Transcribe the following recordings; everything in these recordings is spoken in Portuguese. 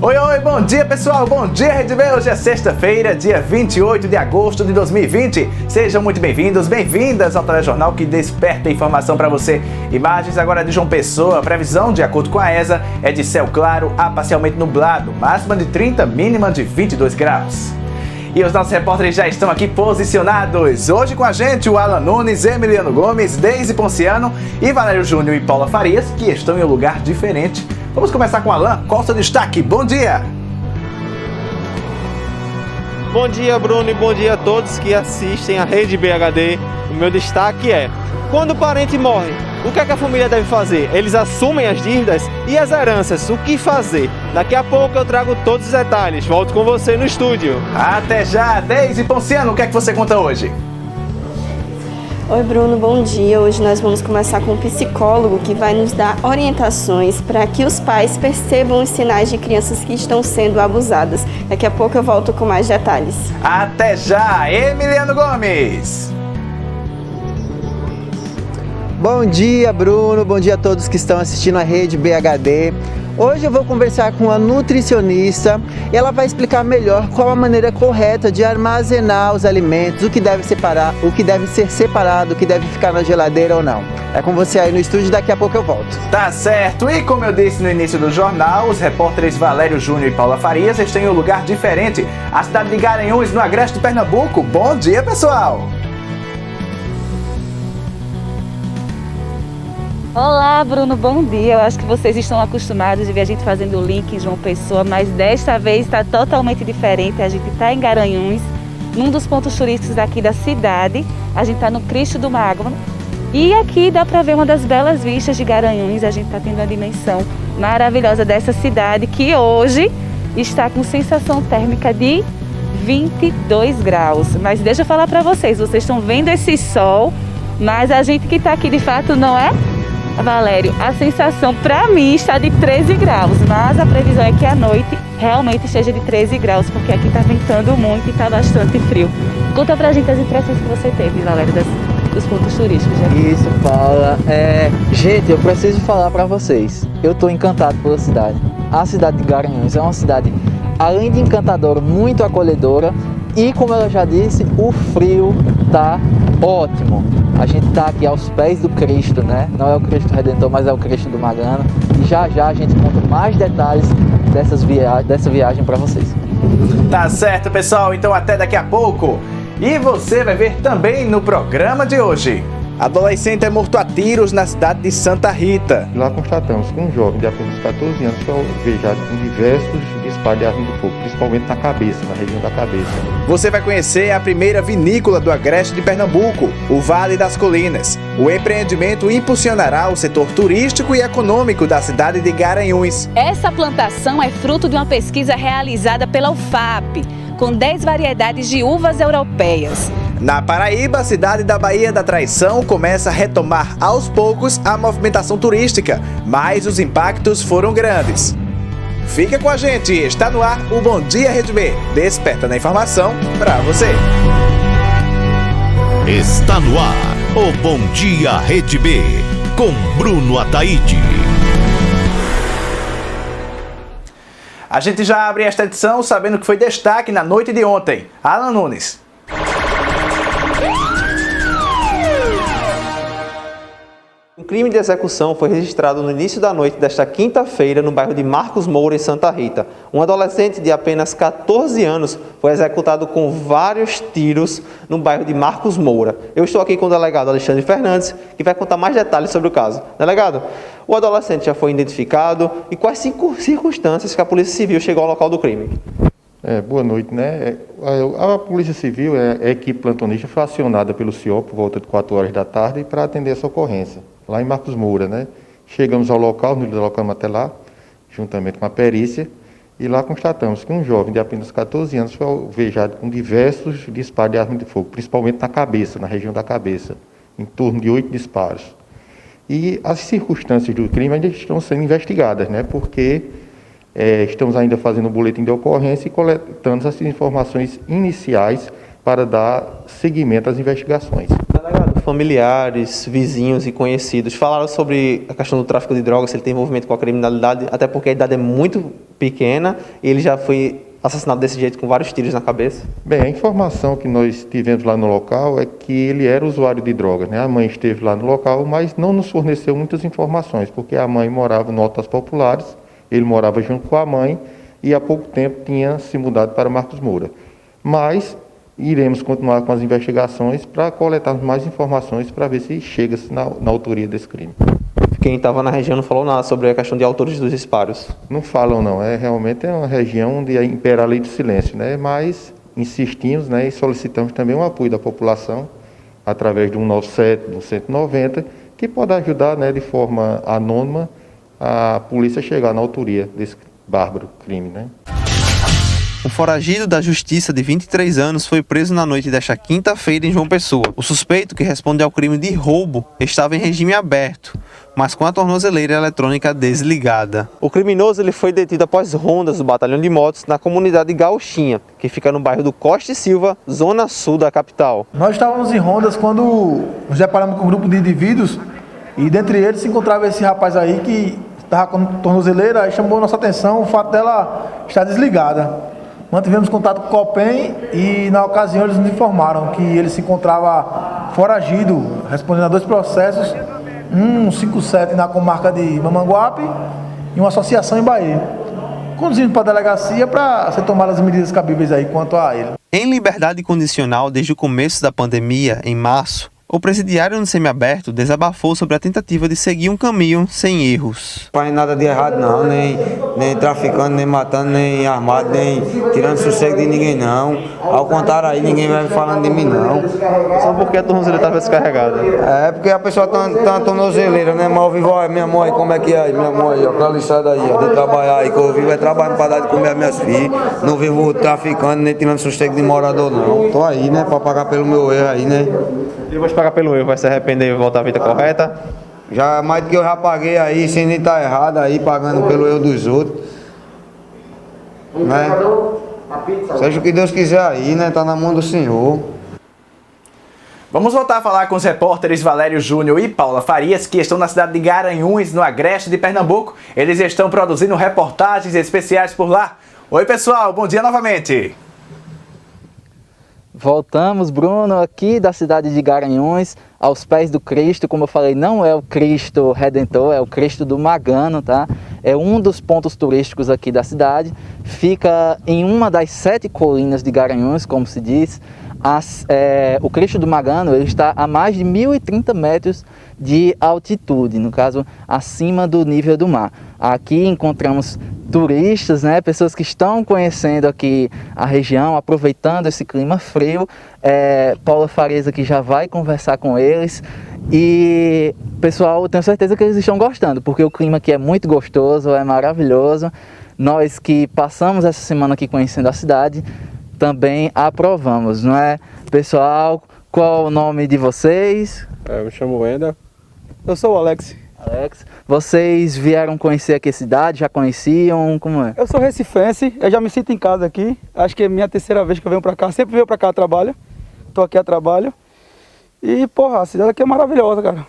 Oi, bom dia pessoal, bom dia Rede B. Hoje é sexta-feira, dia 28 de agosto de 2020. Sejam muito bem-vindos, bem-vindas ao telejornal que desperta informação para você. Imagens agora de João Pessoa, previsão de acordo com a ESA é de céu claro a parcialmente nublado, máxima de 30, mínima de 22 graus. E os nossos repórteres já estão aqui posicionados. Hoje com a gente o Alan Nunes, Emiliano Gomes, Deise Ponciano e Valério Júnior e Paula Farias, que estão em um lugar diferente. Vamos começar com o Alan. Qual o seu destaque? Bom dia! Bom dia, Bruno, e bom dia a todos que assistem a Rede BHD. O meu destaque é: quando o parente morre, o que é que a família deve fazer? Eles assumem as dívidas e as heranças, o que fazer? Daqui a pouco eu trago todos os detalhes. Volto com você no estúdio. Até já! Deise Ponciano, o que é que você conta hoje? Oi Bruno, bom dia. Hoje nós vamos começar com um psicólogo que vai nos dar orientações para que os pais percebam os sinais de crianças que estão sendo abusadas. Daqui a pouco eu volto com mais detalhes. Até já! Emiliano Gomes! Bom dia, Bruno. Bom dia a todos que estão assistindo a Rede BHD. Hoje eu vou conversar com a nutricionista e ela vai explicar melhor qual a maneira correta de armazenar os alimentos, o que deve separar, o que deve ser separado, o que deve ficar na geladeira ou não. É com você aí no estúdio, daqui a pouco eu volto. Tá certo, e como eu disse no início do jornal, os repórteres Valério Júnior e Paula Farias estão em um lugar diferente, a cidade de Garanhuns, no agreste de Pernambuco. Bom dia, pessoal! Olá, Bruno, bom dia. Eu acho que vocês estão acostumados de ver a gente fazendo o link em João Pessoa, mas desta vez está totalmente diferente. A gente está em Garanhuns, num dos pontos turísticos aqui da cidade. A gente está no Cristo do Magno e aqui dá para ver uma das belas vistas de Garanhuns. A gente está tendo uma dimensão maravilhosa dessa cidade que hoje está com sensação térmica de 22 graus. Mas deixa eu falar para vocês estão vendo esse sol, mas a gente que está aqui de fato não é? Valério, a sensação para mim está de 13 graus, mas a previsão é que à noite realmente esteja de 13 graus, porque aqui está ventando muito e está bastante frio. Conta pra gente as impressões que você teve, Valério, dos pontos turísticos. Isso, Paula. Gente, eu preciso falar para vocês. Eu estou encantado pela cidade. A cidade de Garanhuns é uma cidade, além de encantadora, muito acolhedora. E como ela já disse, o frio tá ótimo. A gente está aqui aos pés do Cristo, né? Não é o Cristo Redentor, mas é o Cristo do Magano. E já a gente conta mais detalhes dessa viagem para vocês. Tá certo, pessoal. Então até daqui a pouco. E você vai ver também no programa de hoje. Adolescente é morto a tiros na cidade de Santa Rita. Lá constatamos que um jovem de apenas 14 anos foi alvejado com diversos disparos de arma de fogo, principalmente na cabeça, na região da cabeça. Você vai conhecer a primeira vinícola do agreste de Pernambuco, o Vale das Colinas. O empreendimento impulsionará o setor turístico e econômico da cidade de Garanhuns. Essa plantação é fruto de uma pesquisa realizada pela UFAP, com 10 variedades de uvas europeias. Na Paraíba, a cidade da Baía da Traição começa a retomar aos poucos a movimentação turística, mas os impactos foram grandes. Fica com a gente, está no ar o Bom Dia Rede B. Desperta na informação para você. Está no ar o Bom Dia Rede B, com Bruno Ataíde. A gente já abre esta edição sabendo que foi destaque na noite de ontem. Alan Nunes. Um crime de execução foi registrado no início da noite desta quinta-feira no bairro de Marcos Moura, em Santa Rita. Um adolescente de apenas 14 anos foi executado com vários tiros no bairro de Marcos Moura. Eu estou aqui com o delegado Alexandre Fernandes, que vai contar mais detalhes sobre o caso. Delegado, o adolescente já foi identificado e quais circunstâncias que a Polícia Civil chegou ao local do crime? Boa noite, né? A Polícia Civil, a equipe plantonista, foi acionada pelo CIO por volta de 4 horas da tarde para atender essa ocorrência, lá em Marcos Moura, né? Chegamos ao local, nos deslocamos até lá, juntamente com a perícia, e lá constatamos que um jovem de apenas 14 anos foi alvejado com diversos disparos de arma de fogo, principalmente na cabeça, na região da cabeça, em torno de 8 disparos. E as circunstâncias do crime ainda estão sendo investigadas, né? Porque estamos ainda fazendo um boletim de ocorrência e coletando as informações iniciais para dar seguimento às investigações. Delegado, familiares, vizinhos e conhecidos falaram sobre a questão do tráfico de drogas, se ele tem envolvimento com a criminalidade, até porque a idade é muito pequena e ele já foi assassinado desse jeito com vários tiros na cabeça? Bem, a informação que nós tivemos lá no local é que ele era usuário de drogas, né? A mãe esteve lá no local, mas não nos forneceu muitas informações, porque a mãe morava no Altas Populares, ele morava junto com a mãe e há pouco tempo tinha se mudado para Marcos Moura. Mas iremos continuar com as investigações para coletarmos mais informações para ver se chega-se na autoria desse crime. Quem estava na região não falou nada sobre a questão de autores dos disparos. Não falam não, realmente é uma região onde impera a lei do silêncio, né? Mas insistimos, né, e solicitamos também o apoio da população através do 197, do 190, que pode ajudar, né, de forma anônima a polícia chegar na autoria desse bárbaro crime, né? Um foragido da justiça de 23 anos foi preso na noite desta quinta-feira em João Pessoa. O suspeito, que responde ao crime de roubo, estava em regime aberto, mas com a tornozeleira eletrônica desligada. O criminoso ele foi detido após rondas do batalhão de motos na comunidade Gauchinha, que fica no bairro do Costa e Silva, zona sul da capital. Nós estávamos em rondas quando nos deparamos com um grupo de indivíduos e dentre eles se encontrava esse rapaz aí que estava com tornozeleira e chamou nossa atenção o fato dela estar desligada. Mantivemos contato com o Copem e, na ocasião, eles nos informaram que ele se encontrava foragido, respondendo a 2 processos, um 57 na comarca de Mamanguape e uma associação em Bahia. Conduzindo para a delegacia para ser tomadas as medidas cabíveis aí quanto a ele. Em liberdade condicional desde o começo da pandemia, em março, o presidiário no semiaberto desabafou sobre a tentativa de seguir um caminho sem erros. Não faz nada de errado não, nem traficando, nem matando, nem armado, nem tirando sossego de ninguém não. Ao contrário aí, ninguém vai falando de mim não. Só porque a tornozeleira estava descarregada? É, porque a pessoa tá na tornozeleira, né? Mas eu vivo, ó, minha mãe, como é que é aí? Minha mãe, ó, aquela lixada aí, ó, de trabalhar aí, que eu vivo é trabalhando para dar de comer as minhas filhas. Não vivo traficando, nem tirando sossego de morador não. Tô aí, né, para pagar pelo meu erro aí, né? E depois de pagar pelo erro, vai se arrepender e voltar à vida correta? Já mais do que eu já paguei aí, sem nem estar errado aí, pagando pelo erro dos outros. Né? Seja o que Deus quiser aí, né? Tá na mão do Senhor. Vamos voltar a falar com os repórteres Valério Júnior e Paula Farias, que estão na cidade de Garanhuns, no agreste de Pernambuco. Eles estão produzindo reportagens especiais por lá. Oi, pessoal, bom dia novamente. Voltamos, Bruno, aqui da cidade de Garanhuns, aos pés do Cristo. Como eu falei, não é o Cristo Redentor, é o Cristo do Magano, tá? É um dos pontos turísticos aqui da cidade. Fica em uma das 7 colinas de Garanhuns, como se diz. O Cristo do Magano ele está a mais de 1.030 metros de altitude, no caso, acima do nível do mar. Aqui encontramos turistas, né, pessoas que estão conhecendo aqui a região, aproveitando esse clima frio. Paula Farias aqui já vai conversar com eles. E, pessoal, eu tenho certeza que eles estão gostando, porque o clima aqui é muito gostoso, é maravilhoso. Nós que passamos essa semana aqui conhecendo a cidade, também aprovamos, não é? Pessoal, qual o nome de vocês? Eu me chamo Wendel. Eu sou o Alex. Alex, vocês vieram conhecer aqui a cidade? Já conheciam? Como é? Eu sou recifense, eu já me sinto em casa aqui. Acho que é a minha 3ª vez que eu venho pra cá. Sempre venho pra cá a trabalho. Tô aqui a trabalho. E, porra, a cidade aqui é maravilhosa, cara.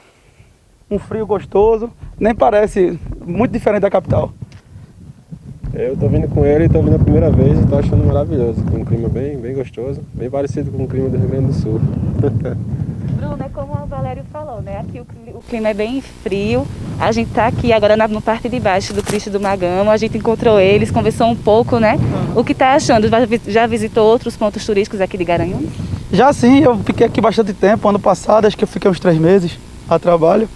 Um frio gostoso. Nem parece, muito diferente da capital. Eu tô vindo com ele, tô vindo a primeira vez e tô achando maravilhoso. Um clima bem gostoso, bem parecido com o clima do Rio Grande do Sul. Bruno, é como o Valério falou, né? Aqui o clima é bem frio. A gente tá aqui agora no parte de baixo do Cristo do Magano. A gente encontrou eles, conversou um pouco, né? O que tá achando? Já visitou outros pontos turísticos aqui de Garanhuns? Já sim, eu fiquei aqui bastante tempo. Ano passado, acho que eu fiquei uns 3 meses a trabalho.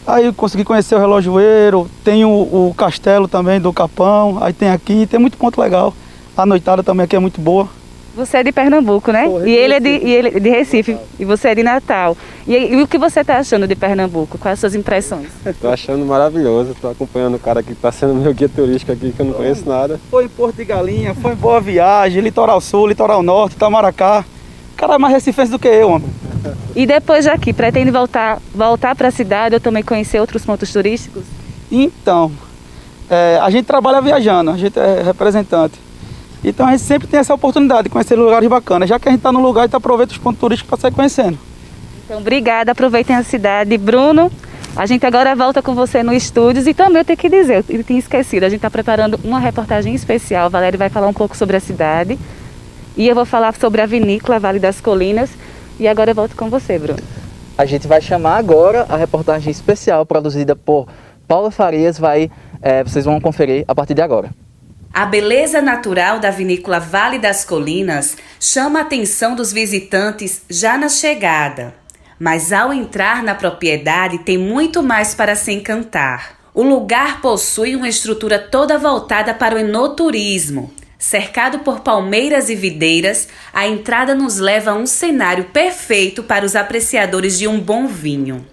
Aí eu consegui conhecer o Relojoeiro, tem o castelo também do Capão, aí tem aqui, tem muito ponto legal. A noitada também aqui é muito boa. Você é de Pernambuco, né? E ele é de Recife, e você é de Natal. E o que você está achando de Pernambuco? Quais as suas impressões? Estou achando maravilhoso, estou acompanhando o cara que está sendo meu guia turístico aqui, que eu não conheço nada. Foi em Porto de Galinha, foi em Boa Viagem, Litoral Sul, Litoral Norte, Itamaracá. O cara é mais recifense do que eu, mano. E depois daqui, pretende voltar para a cidade ou também conhecer outros pontos turísticos? Então, a gente trabalha viajando, a gente é representante. Então a gente sempre tem essa oportunidade de conhecer lugares bacanas. Já que a gente está no lugar, a gente aproveita os pontos turísticos para sair conhecendo. Então, obrigada, aproveitem a cidade. Bruno, a gente agora volta com você no estúdio e também eu tenho que dizer, eu tinha esquecido, a gente está preparando uma reportagem especial, Valéria vai falar um pouco sobre a cidade e eu vou falar sobre a vinícola Vale das Colinas e agora eu volto com você, Bruno. A gente vai chamar agora a reportagem especial produzida por Paula Farias, vocês vão conferir a partir de agora. A beleza natural da vinícola Vale das Colinas chama a atenção dos visitantes já na chegada. Mas ao entrar na propriedade tem muito mais para se encantar. O lugar possui uma estrutura toda voltada para o enoturismo. Cercado por palmeiras e videiras, a entrada nos leva a um cenário perfeito para os apreciadores de um bom vinho.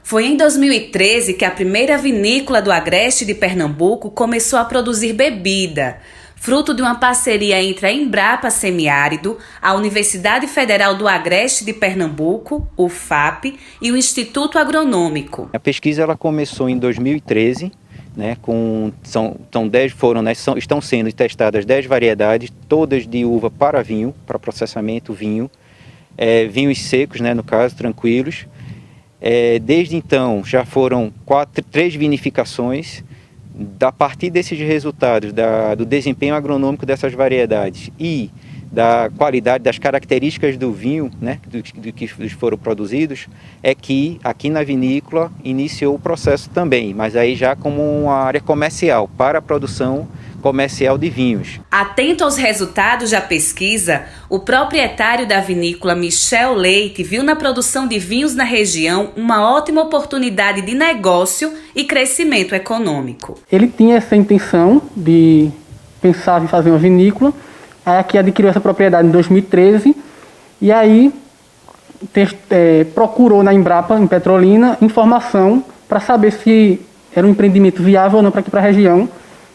Foi em 2013 que a primeira vinícola do Agreste de Pernambuco começou a produzir bebida, fruto de uma parceria entre a Embrapa Semiárido, a Universidade Federal do Agreste de Pernambuco, o FAP, e o Instituto Agronômico. A pesquisa ela começou em 2013, né, estão sendo testadas 10 variedades, todas de uva para vinho, para processamento vinho, vinhos secos, né, no caso, tranquilos. Desde então já foram 3 vinificações. A partir desses resultados do desempenho agronômico dessas variedades e da qualidade, das características do vinho, né, do que foram produzidos, é que aqui na vinícola iniciou o processo também, mas aí já como uma área comercial, para a produção comercial de vinhos. Atento aos resultados da pesquisa, o proprietário da vinícola Michel Leite viu na produção de vinhos na região uma ótima oportunidade de negócio e crescimento econômico. Ele tinha essa intenção de pensar em fazer uma vinícola, aí aqui adquiriu essa propriedade em 2013 e aí procurou na Embrapa, em Petrolina, informação para saber se era um empreendimento viável ou não para aqui para a região.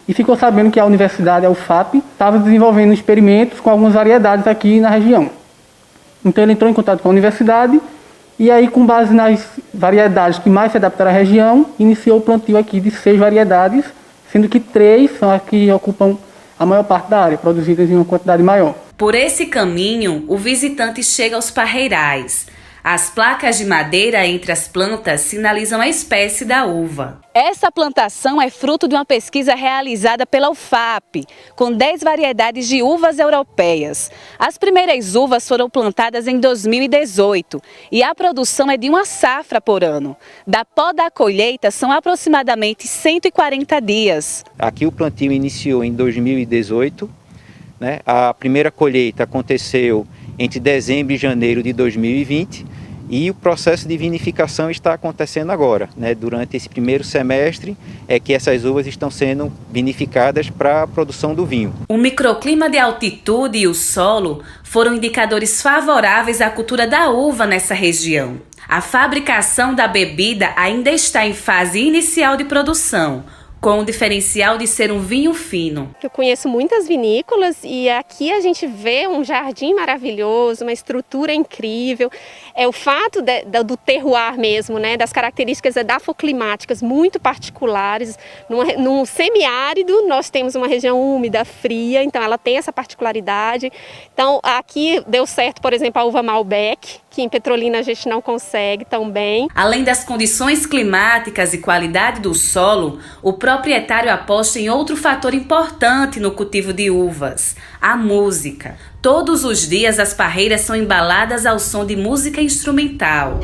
E ficou sabendo que a universidade, a UFAP, estava desenvolvendo experimentos com algumas variedades aqui na região. Então ele entrou em contato com a universidade e aí, com base nas variedades que mais se adaptaram à região, iniciou o plantio aqui de 6 variedades, sendo que 3 são as que ocupam a maior parte da área, produzidas em uma quantidade maior. Por esse caminho, o visitante chega aos parreirais. As placas de madeira entre as plantas sinalizam a espécie da uva. Essa plantação é fruto de uma pesquisa realizada pela UFAP, com 10 variedades de uvas europeias. As primeiras uvas foram plantadas em 2018 e a produção é de uma safra por ano. Da poda à colheita são aproximadamente 140 dias. Aqui o plantio iniciou em 2018, né? A primeira colheita aconteceu entre dezembro e janeiro de 2020 e o processo de vinificação está acontecendo agora, né? Durante esse primeiro semestre é que essas uvas estão sendo vinificadas para a produção do vinho. O microclima de altitude e o solo foram indicadores favoráveis à cultura da uva nessa região. A fabricação da bebida ainda está em fase inicial de produção, com o diferencial de ser um vinho fino. Eu conheço muitas vinícolas e aqui a gente vê um jardim maravilhoso, uma estrutura incrível. É o fato do terroir mesmo, né, das características edafoclimáticas muito particulares. Num semiárido nós temos uma região úmida, fria, então ela tem essa particularidade. Então aqui deu certo, por exemplo, a uva Malbec, que em Petrolina a gente não consegue tão bem. Além das condições climáticas e qualidade do solo, o proprietário aposta em outro fator importante no cultivo de uvas: a música. Todos os dias as parreiras são embaladas ao som de música instrumental.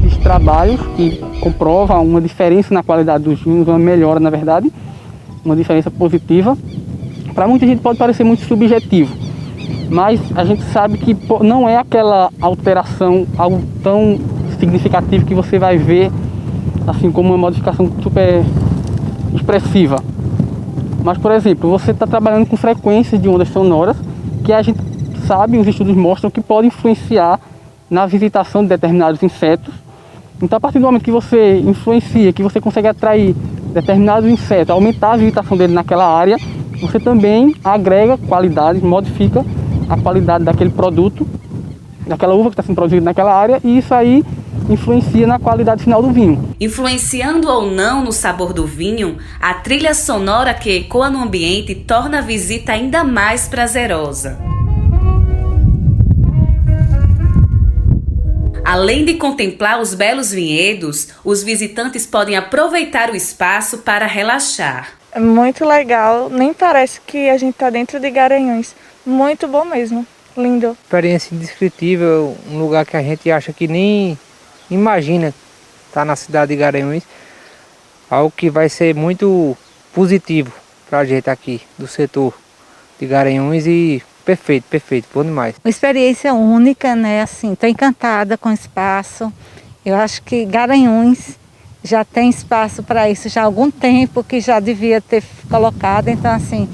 Os trabalhos que comprovam uma diferença na qualidade dos vinhos, uma melhora, na verdade, uma diferença positiva. Para muita gente pode parecer muito subjetivo, mas a gente sabe que não é aquela alteração, algo tão significativo que você vai ver assim como uma modificação super expressiva. Mas, por exemplo, você está trabalhando com frequências de ondas sonoras que a gente sabe, os estudos mostram que pode influenciar na visitação de determinados insetos. Então, a partir do momento que você influencia, que você consegue atrair determinados insetos, aumentar a visitação dele naquela área, você também agrega qualidade, modifica a qualidade daquele produto, daquela uva que está sendo produzida naquela área, e isso aí influencia na qualidade final do vinho. Influenciando ou não no sabor do vinho, a trilha sonora que ecoa no ambiente torna a visita ainda mais prazerosa. Além de contemplar os belos vinhedos, os visitantes podem aproveitar o espaço para relaxar. É muito legal, nem parece que a gente está dentro de Garanhuns. Muito bom mesmo, lindo. Experiência indescritível, um lugar que a gente acha que nem imagina estar na cidade de Garanhuns. Algo que vai ser muito positivo para a gente aqui do setor de Garanhuns e perfeito, bom demais. Uma experiência única, né? Assim, estou encantada com o espaço. Eu acho que Garanhuns já tem espaço para isso já há algum tempo, que já devia ter colocado. Então, assim,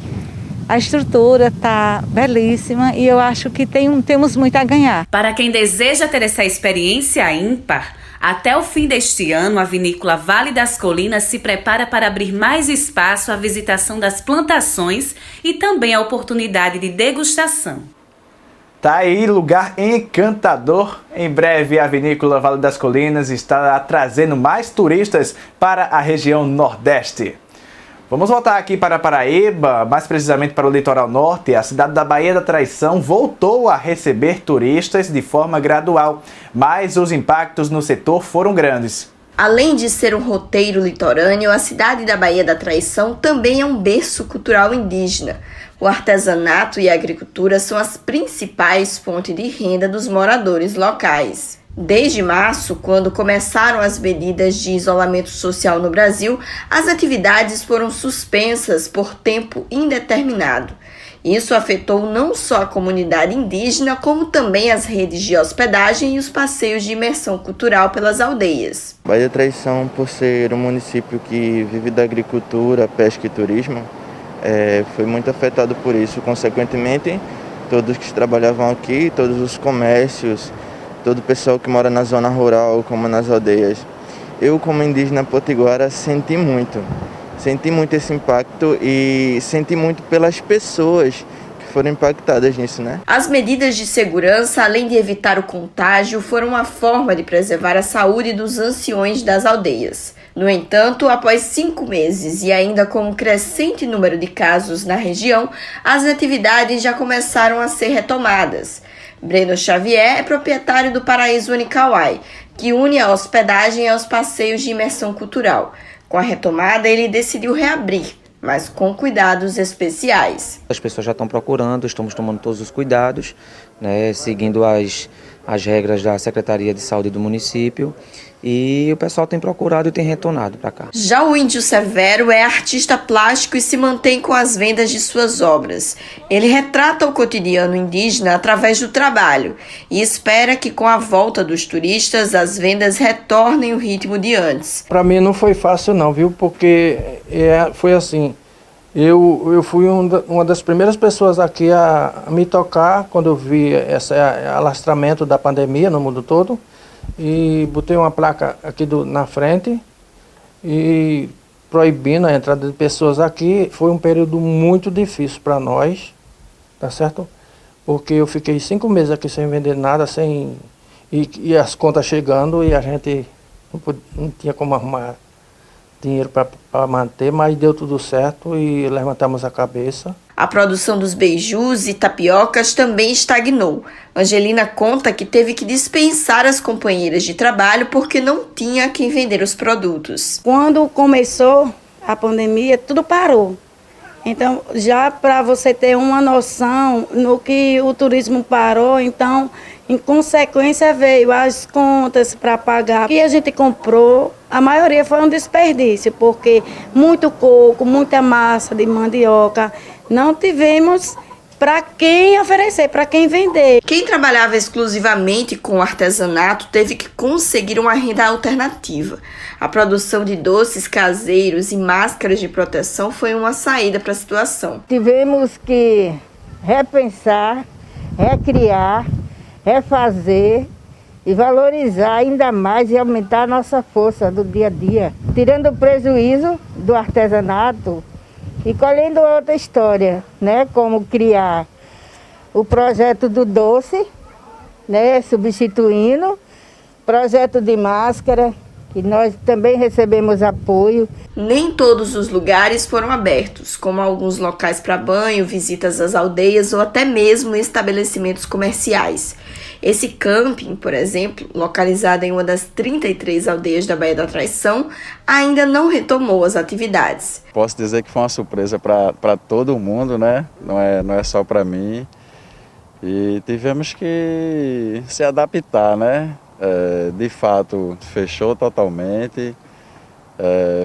a estrutura está belíssima e eu acho que temos muito a ganhar. Para quem deseja ter essa experiência ímpar, até o fim deste ano, a vinícola Vale das Colinas se prepara para abrir mais espaço à visitação das plantações e também a oportunidade de degustação. Tá aí, lugar encantador. Em breve, a vinícola Vale das Colinas estará trazendo mais turistas para a região Nordeste. Vamos voltar aqui para Paraíba, mais precisamente para o litoral norte. A cidade da Baía da Traição voltou a receber turistas de forma gradual, mas os impactos no setor foram grandes. Além de ser um roteiro litorâneo, a cidade da Baía da Traição também é um berço cultural indígena. O artesanato e a agricultura são as principais fontes de renda dos moradores locais. Desde março, quando começaram as medidas de isolamento social no Brasil, as atividades foram suspensas por tempo indeterminado. Isso afetou não só a comunidade indígena, como também as redes de hospedagem e os passeios de imersão cultural pelas aldeias. Baía da Traição, por ser um município que vive da agricultura, pesca e turismo, foi muito afetado por isso. Consequentemente, todos que trabalhavam aqui, todos os comércios, todo o pessoal que mora na zona rural, como nas aldeias. Eu, como indígena potiguara, senti muito esse impacto e senti muito pelas pessoas que foram impactadas nisso, né? As medidas de segurança, além de evitar o contágio, foram uma forma de preservar a saúde dos anciões das aldeias. No entanto, após 5 meses e ainda com um crescente número de casos na região, as atividades já começaram a ser retomadas. Breno Xavier é proprietário do Paraíso Unicauai, que une a hospedagem aos passeios de imersão cultural. Com a retomada, ele decidiu reabrir, mas com cuidados especiais. As pessoas já estão procurando, estamos tomando todos os cuidados, né, seguindo as regras da Secretaria de Saúde do município. E o pessoal tem procurado e tem retornado para cá. Já o Índio Severo é artista plástico e se mantém com as vendas de suas obras. Ele retrata o cotidiano indígena através do trabalho e espera que com a volta dos turistas as vendas retornem o ritmo de antes. Para mim não foi fácil não, viu? Porque foi assim, eu fui uma das primeiras pessoas aqui a me tocar quando eu vi esse alastramento da pandemia no mundo todo. E botei uma placa aqui na frente e proibindo a entrada de pessoas aqui. Foi um período muito difícil para nós, tá certo? Porque eu fiquei 5 meses aqui sem vender nada, e as contas chegando e a gente não tinha como arrumar dinheiro para manter, mas deu tudo certo e levantamos a cabeça. A produção dos beijus e tapiocas também estagnou. Angelina conta que teve que dispensar as companheiras de trabalho porque não tinha quem vender os produtos. Quando começou a pandemia, tudo parou. Então, já para você ter uma noção no que o turismo parou, então, em consequência, veio as contas para pagar. O que a gente comprou, a maioria foi um desperdício, porque muito coco, muita massa de mandioca, não tivemos para quem oferecer, para quem vender. Quem trabalhava exclusivamente com artesanato teve que conseguir uma renda alternativa. A produção de doces caseiros e máscaras de proteção foi uma saída para a situação. Tivemos que repensar, recriar, refazer e valorizar ainda mais e aumentar a nossa força do dia a dia, tirando o prejuízo do artesanato e colhendo outra história, né? Como criar o projeto do doce, né? Substituindo projeto de máscara, que nós também recebemos apoio. Nem todos os lugares foram abertos, como alguns locais para banho, visitas às aldeias ou até mesmo estabelecimentos comerciais. Esse camping, por exemplo, localizado em uma das 33 aldeias da Baía da Traição, ainda não retomou as atividades. Posso dizer que foi uma surpresa para todo mundo, né? Não é só para mim. E tivemos que se adaptar, né? De fato, fechou totalmente.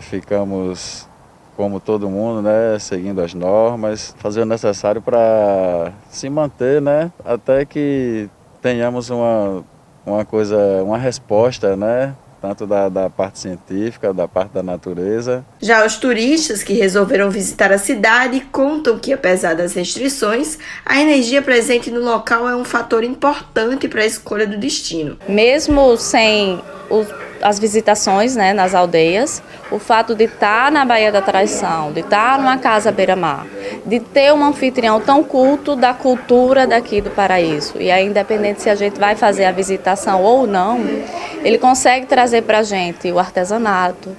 Ficamos como todo mundo, né? Seguindo as normas, fazer o necessário para se manter, né? Até que tenhamos uma resposta, né? Tanto da parte científica, da parte da natureza. Já os turistas que resolveram visitar a cidade contam que, apesar das restrições, a energia presente no local é um fator importante para a escolha do destino. Mesmo sem as visitações, né, nas aldeias, o fato de estar na Baía da Traição, de estar numa casa à beira-mar, de ter um anfitrião tão culto da cultura daqui do Paraíso, e aí, independente se a gente vai fazer a visitação ou não, ele consegue trazer para a gente o artesanato,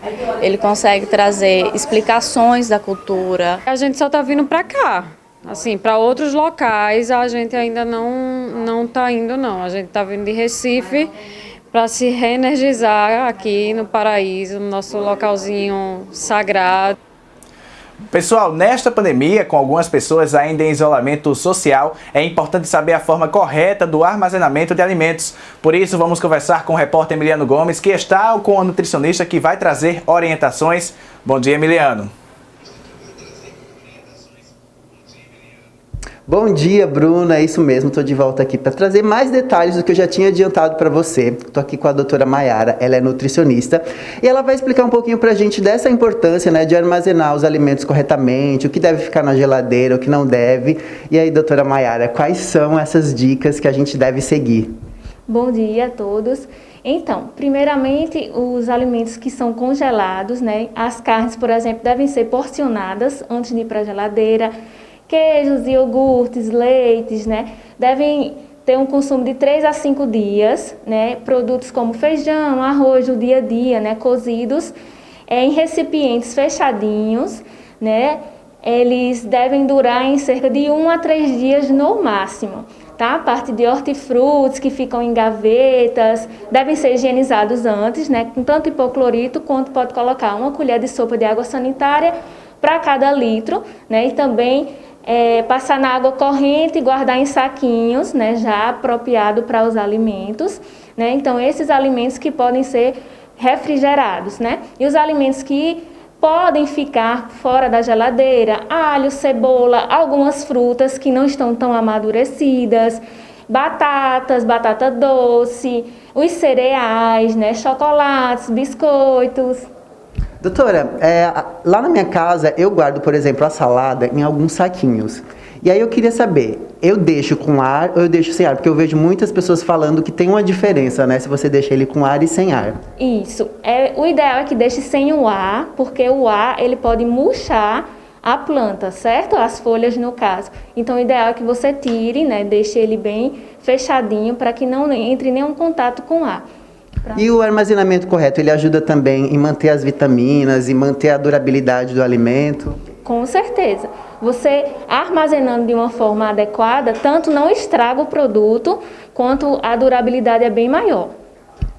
ele consegue trazer explicações da cultura. A gente só está vindo para cá. Assim, para outros locais a gente ainda não está indo, não. A gente está vindo de Recife para se reenergizar aqui no Paraíso, no nosso localzinho sagrado. Pessoal, nesta pandemia, com algumas pessoas ainda em isolamento social, é importante saber a forma correta do armazenamento de alimentos. Por isso, vamos conversar com o repórter Emiliano Gomes, que está com a nutricionista que vai trazer orientações. Bom dia, Emiliano. Bom dia, Bruna, é isso mesmo, estou de volta aqui para trazer mais detalhes do que eu já tinha adiantado para você. Estou aqui com a doutora Maiara, ela é nutricionista, e ela vai explicar um pouquinho para a gente dessa importância, né, de armazenar os alimentos corretamente, o que deve ficar na geladeira, o que não deve. E aí, doutora Maiara, quais são essas dicas que a gente deve seguir? Bom dia a todos. Então, primeiramente, os alimentos que são congelados, né, as carnes, por exemplo, devem ser porcionadas antes de ir para a geladeira. Queijos, iogurtes, leites, né, devem ter um consumo de 3 a 5 dias, né, produtos como feijão, arroz do dia a dia, né, cozidos, em recipientes fechadinhos, né, eles devem durar em cerca de 1 a 3 dias no máximo, tá? A parte de hortifrutis que ficam em gavetas, devem ser higienizados antes, né, com tanto hipoclorito quanto pode colocar 1 colher de sopa de água sanitária para cada litro, né, e também passar na água corrente e guardar em saquinhos, né, já apropriado para os alimentos, né? Então, esses alimentos que podem ser refrigerados, né? E os alimentos que podem ficar fora da geladeira, alho, cebola, algumas frutas que não estão tão amadurecidas, batatas, batata doce, os cereais, né, chocolates, biscoitos. Doutora, lá na minha casa eu guardo, por exemplo, a salada em alguns saquinhos. E aí eu queria saber, eu deixo com ar ou eu deixo sem ar? Porque eu vejo muitas pessoas falando que tem uma diferença, né? Se você deixa ele com ar e sem ar. Isso. O ideal é que deixe sem o ar, porque o ar ele pode murchar a planta, certo? As folhas, no caso. Então, o ideal é que você tire, né? Deixe ele bem fechadinho para que não entre nenhum contato com ar. E o armazenamento correto, ele ajuda também em manter as vitaminas e manter a durabilidade do alimento? Com certeza. Você armazenando de uma forma adequada, tanto não estraga o produto, quanto a durabilidade é bem maior.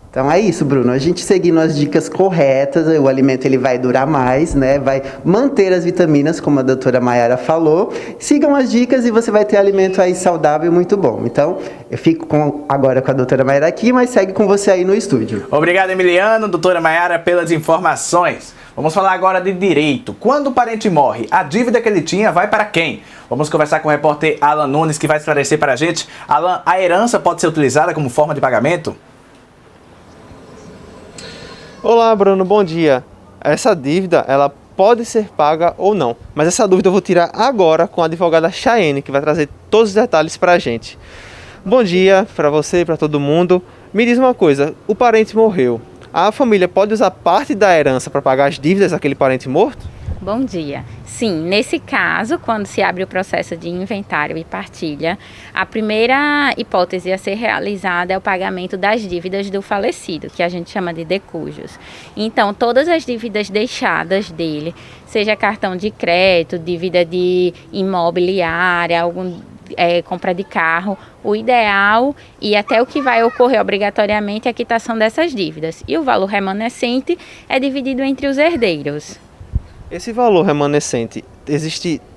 Então é isso, Bruno. A gente seguindo as dicas corretas, o alimento ele vai durar mais, né? Vai manter as vitaminas, como a doutora Maiara falou. Sigam as dicas e você vai ter alimento aí saudável e muito bom. Então, eu fico agora com a doutora Maiara aqui, mas segue com você aí no estúdio. Obrigado, Emiliano, doutora Maiara, pelas informações. Vamos falar agora de direito. Quando o parente morre, a dívida que ele tinha vai para quem? Vamos conversar com o repórter Alan Nunes, que vai esclarecer para a gente. Alan, a herança pode ser utilizada como forma de pagamento? Olá, Bruno, bom dia. Essa dívida, ela pode ser paga ou não, mas essa dúvida eu vou tirar agora com a advogada Chayenne, que vai trazer todos os detalhes para a gente. Bom dia para você e para todo mundo. Me diz uma coisa, o parente morreu. A família pode usar parte da herança para pagar as dívidas daquele parente morto? Bom dia. Sim, nesse caso, quando se abre o processo de inventário e partilha, a primeira hipótese a ser realizada é o pagamento das dívidas do falecido, que a gente chama de decujos. Então, todas as dívidas deixadas dele, seja cartão de crédito, dívida de imobiliária, compra de carro, o ideal e até o que vai ocorrer obrigatoriamente é a quitação dessas dívidas. E o valor remanescente é dividido entre os herdeiros. Esse valor remanescente,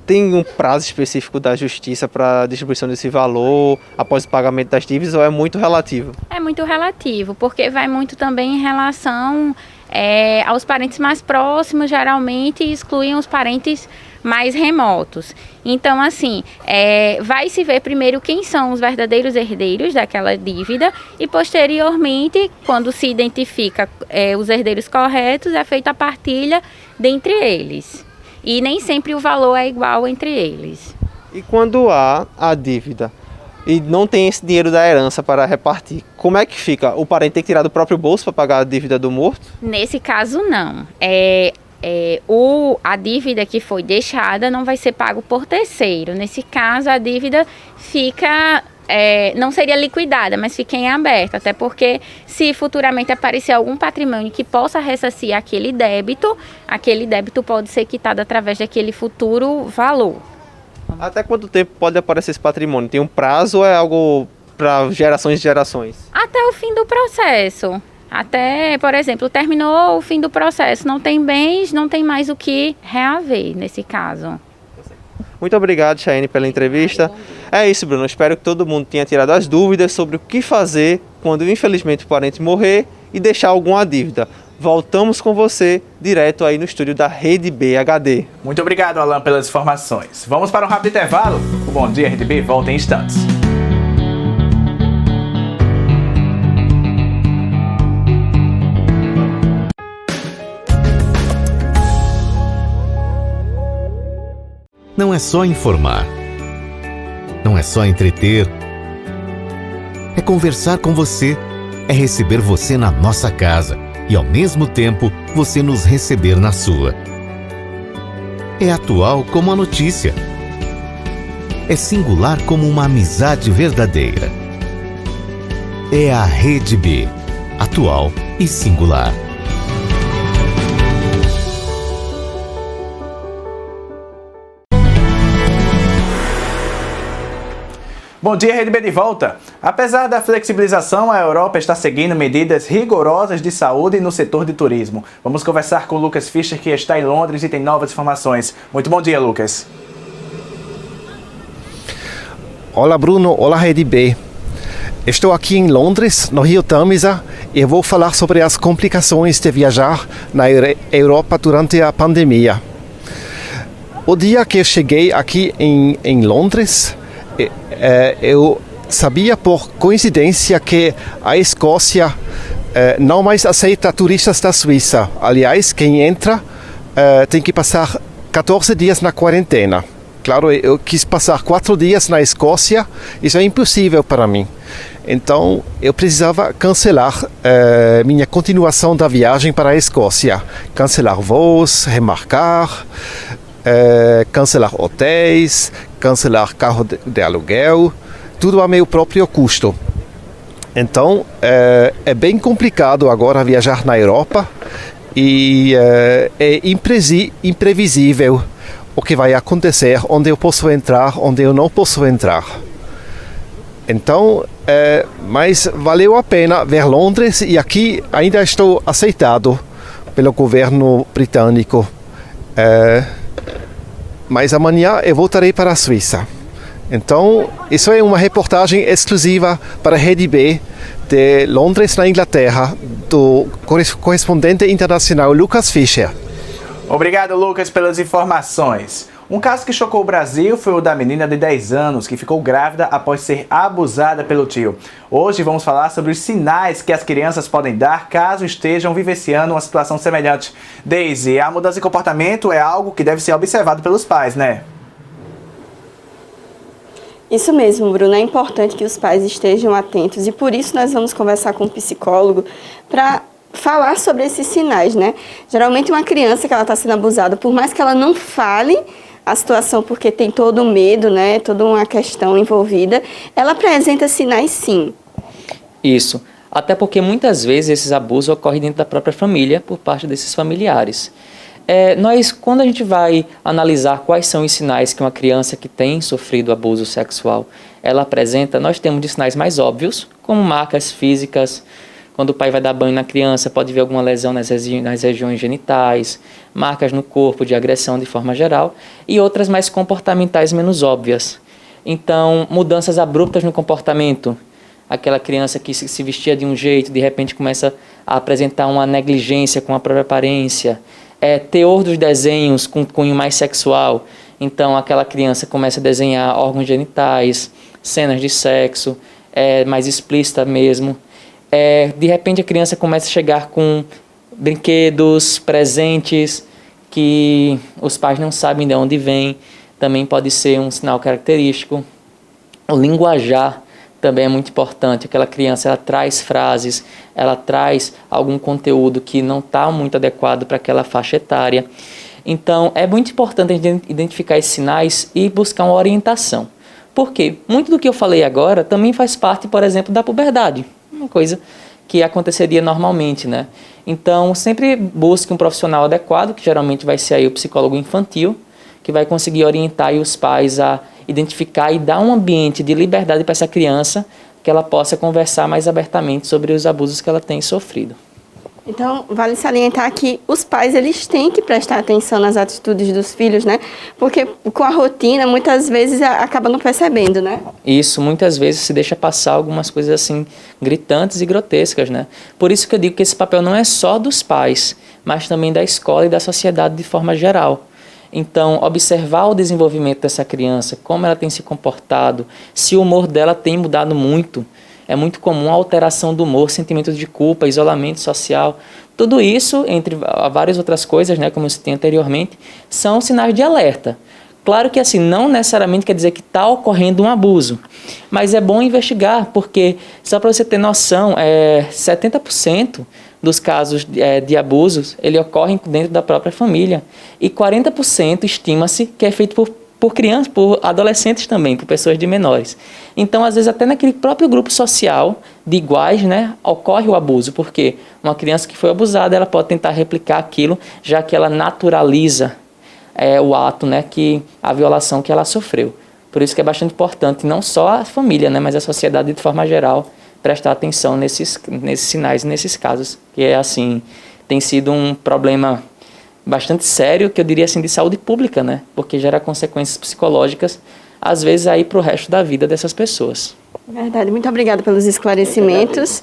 tem um prazo específico da justiça para a distribuição desse valor após o pagamento das dívidas ou é muito relativo? É muito relativo, porque vai muito também em relação aos parentes mais próximos, geralmente excluem os parentes mais remotos. Então, assim, vai se ver primeiro quem são os verdadeiros herdeiros daquela dívida e, posteriormente, quando se identifica os herdeiros corretos, é feita a partilha dentre eles. E nem sempre o valor é igual entre eles. E quando há a dívida e não tem esse dinheiro da herança para repartir, como é que fica? O parente tem que tirar do próprio bolso para pagar a dívida do morto? Nesse caso, não. A dívida que foi deixada não vai ser pago por terceiro. Nesse caso, a dívida fica... não seria liquidada, mas fica em aberto, até porque se futuramente aparecer algum patrimônio que possa ressarcir aquele débito pode ser quitado através daquele futuro valor. Até quanto tempo pode aparecer esse patrimônio? Tem um prazo ou é algo para gerações e gerações? Até o fim do processo. Até, por exemplo, terminou o fim do processo, não tem bens, não tem mais o que reaver nesse caso. Muito obrigado, Chayane, pela entrevista. É isso, Bruno. Espero que todo mundo tenha tirado as dúvidas sobre o que fazer quando, infelizmente, o parente morrer e deixar alguma dívida. Voltamos com você direto aí no estúdio da Rede B HD. Muito obrigado, Alan, pelas informações. Vamos para um rápido intervalo. O Bom Dia Rede B volta em instantes. Não é só informar, não é só entreter, é conversar com você, é receber você na nossa casa e, ao mesmo tempo, você nos receber na sua. É atual como a notícia, é singular como uma amizade verdadeira. É a Rede B, atual e singular. Bom dia, Rede B de volta. Apesar da flexibilização, a Europa está seguindo medidas rigorosas de saúde no setor de turismo. Vamos conversar com o Lucas Fischer, que está em Londres e tem novas informações. Muito bom dia, Lucas. Olá, Bruno. Olá, Rede B. Estou aqui em Londres, no Rio Tamisa, e vou falar sobre as complicações de viajar na Europa durante a pandemia. O dia que eu cheguei aqui em Londres, eu sabia por coincidência que a Escócia não mais aceita turistas da Suíça. Aliás, quem entra tem que passar 14 dias na quarentena. Claro, eu quis passar 4 dias na Escócia, isso é impossível para mim. Então, eu precisava cancelar minha continuação da viagem para a Escócia. Cancelar voos, remarcar, cancelar hotéis, cancelar carro de aluguel, tudo a meu próprio custo. Então, é bem complicado agora viajar na Europa e é imprevisível o que vai acontecer, onde eu posso entrar, onde eu não posso entrar. Então, mas valeu a pena ver Londres e aqui ainda estou aceitado pelo governo britânico. Mas amanhã eu voltarei para a Suíça. Então, isso é uma reportagem exclusiva para a Rede B de Londres, na Inglaterra, do correspondente internacional Lucas Fischer. Obrigado, Lucas, pelas informações. Um caso que chocou o Brasil foi o da menina de 10 anos que ficou grávida após ser abusada pelo tio. Hoje vamos falar sobre os sinais que as crianças podem dar caso estejam vivenciando uma situação semelhante. Daisy, a mudança de comportamento é algo que deve ser observado pelos pais, né? Isso mesmo, Bruno. É importante que os pais estejam atentos e por isso nós vamos conversar com um psicólogo para falar sobre esses sinais, né? Geralmente uma criança que ela está sendo abusada, por mais que ela não fale a situação, porque tem todo o medo, né? Toda uma questão envolvida, ela apresenta sinais sim. Isso. Até porque muitas vezes esses abusos ocorrem dentro da própria família, por parte desses familiares. Quando a gente vai analisar quais são os sinais que uma criança que tem sofrido abuso sexual ela apresenta, nós temos de sinais mais óbvios, como marcas físicas. Quando o pai vai dar banho na criança, pode ver alguma lesão nas regiões genitais, marcas no corpo de agressão de forma geral, e outras mais comportamentais menos óbvias. Então, mudanças abruptas no comportamento. Aquela criança que se vestia de um jeito, de repente começa a apresentar uma negligência com a própria aparência. Teor dos desenhos com cunho mais sexual. Então, aquela criança começa a desenhar órgãos genitais, cenas de sexo, mais explícita mesmo. De repente, a criança começa a chegar com brinquedos, presentes, que os pais não sabem de onde vem. Também pode ser um sinal característico. O linguajar também é muito importante. Aquela criança, ela traz frases, ela traz algum conteúdo que não está muito adequado para aquela faixa etária. Então, é muito importante a gente identificar esses sinais e buscar uma orientação. Por quê? Muito do que eu falei agora também faz parte, por exemplo, da puberdade. Uma coisa que aconteceria normalmente, né? Então, sempre busque um profissional adequado, que geralmente vai ser aí o psicólogo infantil, que vai conseguir orientar aí os pais a identificar e dar um ambiente de liberdade para essa criança, que ela possa conversar mais abertamente sobre os abusos que ela tem sofrido. Então, vale salientar que os pais, eles têm que prestar atenção nas atitudes dos filhos, né? Porque com a rotina, muitas vezes, acaba não percebendo, né? Isso, muitas vezes se deixa passar algumas coisas assim, gritantes e grotescas, né? Por isso que eu digo que esse papel não é só dos pais, mas também da escola e da sociedade de forma geral. Então, observar o desenvolvimento dessa criança, como ela tem se comportado, se o humor dela tem mudado muito. É muito comum a alteração do humor, sentimentos de culpa, isolamento social. Tudo isso, entre várias outras coisas, né, como eu citei anteriormente, são sinais de alerta. Claro que assim, não necessariamente quer dizer que está ocorrendo um abuso, mas é bom investigar, porque, só para você ter noção, 70% dos casos de abusos, ele ocorrem dentro da própria família. E 40% estima-se que é feito por crianças, por adolescentes também, por pessoas de menores. Então, às vezes, até naquele próprio grupo social de iguais, né, ocorre o abuso, porque uma criança que foi abusada, ela pode tentar replicar aquilo, já que ela naturaliza o ato, né, a violação que ela sofreu. Por isso que é bastante importante, não só a família, né, mas a sociedade de forma geral, prestar atenção nesses sinais, nesses casos, que assim, tem sido um problema bastante sério, que eu diria assim, de saúde pública, né? Porque gera consequências psicológicas, às vezes aí para o resto da vida dessas pessoas. Verdade, muito obrigada pelos esclarecimentos.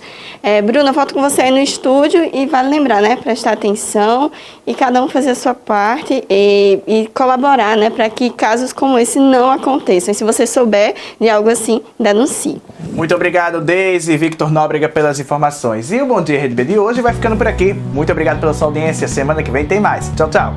Bruna, eu volto com você aí no estúdio e vale lembrar, né, prestar atenção e cada um fazer a sua parte e colaborar, né, para que casos como esse não aconteçam. E se você souber de algo assim, denuncie. Muito obrigado, Deise e Victor Nóbrega, pelas informações. E o Bom Dia Rede B de hoje vai ficando por aqui. Muito obrigado pela sua audiência. Semana que vem tem mais. Tchau, tchau.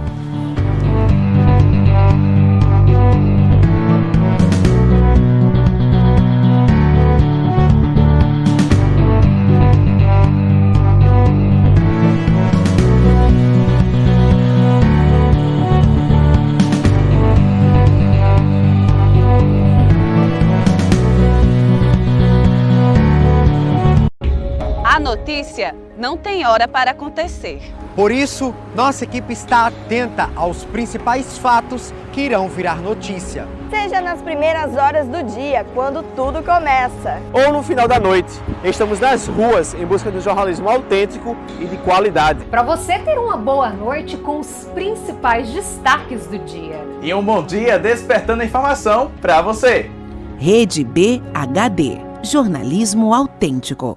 A notícia não tem hora para acontecer. Por isso, nossa equipe está atenta aos principais fatos que irão virar notícia. Seja nas primeiras horas do dia, quando tudo começa. Ou no final da noite. Estamos nas ruas em busca do jornalismo autêntico e de qualidade. Para você ter uma boa noite com os principais destaques do dia. E um bom dia despertando a informação para você. Rede B HD. Jornalismo autêntico.